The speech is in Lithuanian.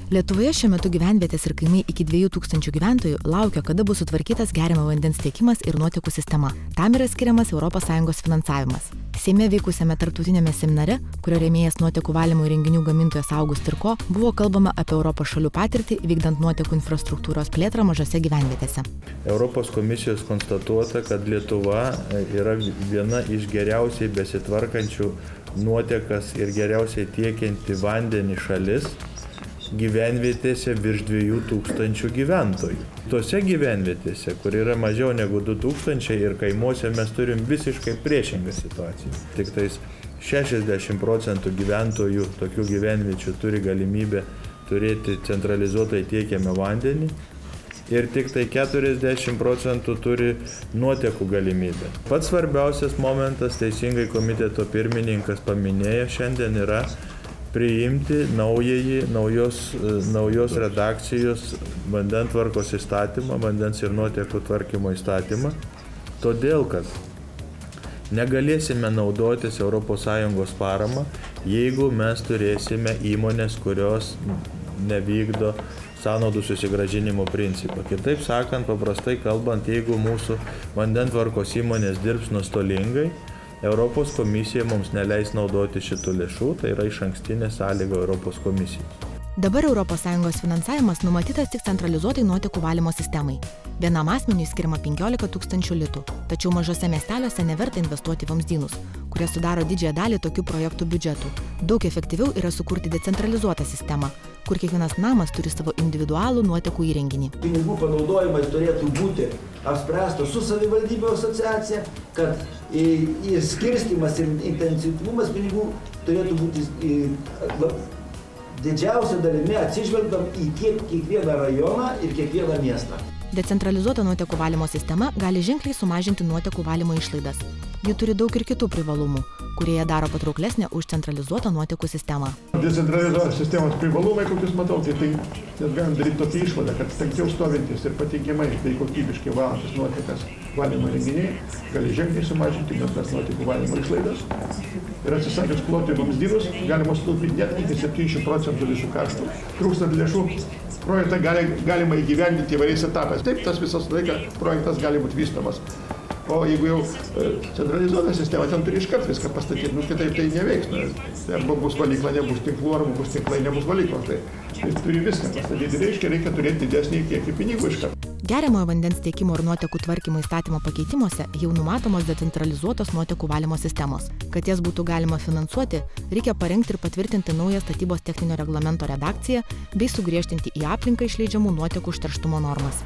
Lietuvoje šiuo metu gyvenvietės ir kaimai iki 2000 gyventojų laukia, kada bus sutvarkytas geriamo vandens tiekimas ir nuotekų sistema. Tam yra skiriamas ES finansavimas. Seime vykusiame tarptautinėme seminare, kurio rėmėjas nuotekų valymo įrenginių gamintojas August Tirko, buvo kalbama apie Europos šalių patirtį vykdant nuotekų infrastruktūros plėtrą mažose gyvenvietėse. Europos komisijos konstatuota, kad Lietuva yra viena iš geriausiai besitvarkančių nuotekas ir geriausiai tiekianti vandenį šalis gyvenvietėse virš 2000 gyventojų. Tose gyvenvietėse, kur yra mažiau negu 2000 ir kaimuose, mes turim visiškai priešingą situaciją. Tik tais 60% gyventojų tokių gyvenviečių turi galimybę turėti centralizuotai tiekiamą vandenį ir tik tai 40% turi nuotekų galimybę. Pats svarbiausias momentas, teisingai komiteto pirmininkas paminėjo šiandien, yra priimti naujos redakcijos vandentvarkos įstatymą, vandens ir nuotekų tvarkymo įstatymą, todėl kad negalėsime naudotis ES paramą, jeigu mes turėsime įmonės, kurios nevykdo sąnaudų susigrąžinimo principą. Kitaip sakant, paprastai kalbant, jeigu mūsų vandentvarkos įmonės dirbs nuostolingai, Europos komisija mums neleis naudoti šitų lėšų, tai yra išankstinė sąlyga Europos komisijos. Dabar ES finansavimas numatytas tik centralizuotai nuotekų valymo sistemai. Vienam asmeniui skiriama 15 000 litų, tačiau mažose miesteliuose neverta investuoti į vamzdynus, kurie sudaro didžiąją dalį tokių projektų biudžetų. Daug efektyviau yra sukurti decentralizuotą sistemą, kur kiekvienas namas turi savo individualų nuotekų įrenginį. Pinigų panaudojimas turėtų būti apspręstas su savivaldybių asociacija, kad ir skirstymas ir intensyvumas pinigų turėtų būti didžiausia dalimi atsižvelgdam į kiekvieną rajoną ir kiekvieną miestą. Decentralizuota nuotekų valymo sistema gali ženkliai sumažinti nuotekų valymo išlaidas. Ji turi daug ir kitų privalumų, kurie ją daro patrauklesnę už centralizuotą nuotekų sistemą. Decentralizuotos sistemos privalumai, kokius matau, tai net galim daryti tokią išvadą, kad tankiau stovintis ir patikimai bei kokybiškai valantis nuotekas valymo įrenginiai gali ženkliai sumažinti bendras nuotekų valymo išlaidas. Ir atsisakius kloti vamzdynus, galima sutaupyti net iki 70% visų kaštų. Trūkstant lėšų, projektą galima įgyvendinti įvairiais etapais. Taip, tas visas laikas projektas gali būti vystomas. O jeigu jau centralizuota sistema, ten turi iškart viską pastatyti, kitaip tai neveiks. Arba bus valykla, nebus tinklų, arba bus tinklai, nebus valyklos. Tai turi viską pastatyti, reikia turėti didesnį kiekį pinigų iškart. Geriamojo vandens tiekimo ir nuotekų tvarkymo įstatymo pakeitimuose jau numatomos decentralizuotos nuotekų valymo sistemos. Kad jas būtų galima finansuoti, reikia parengti ir patvirtinti naują statybos techninio reglamento redakciją bei sugriežtinti į aplinką išleidžiamų nuotekų užterštumo normas.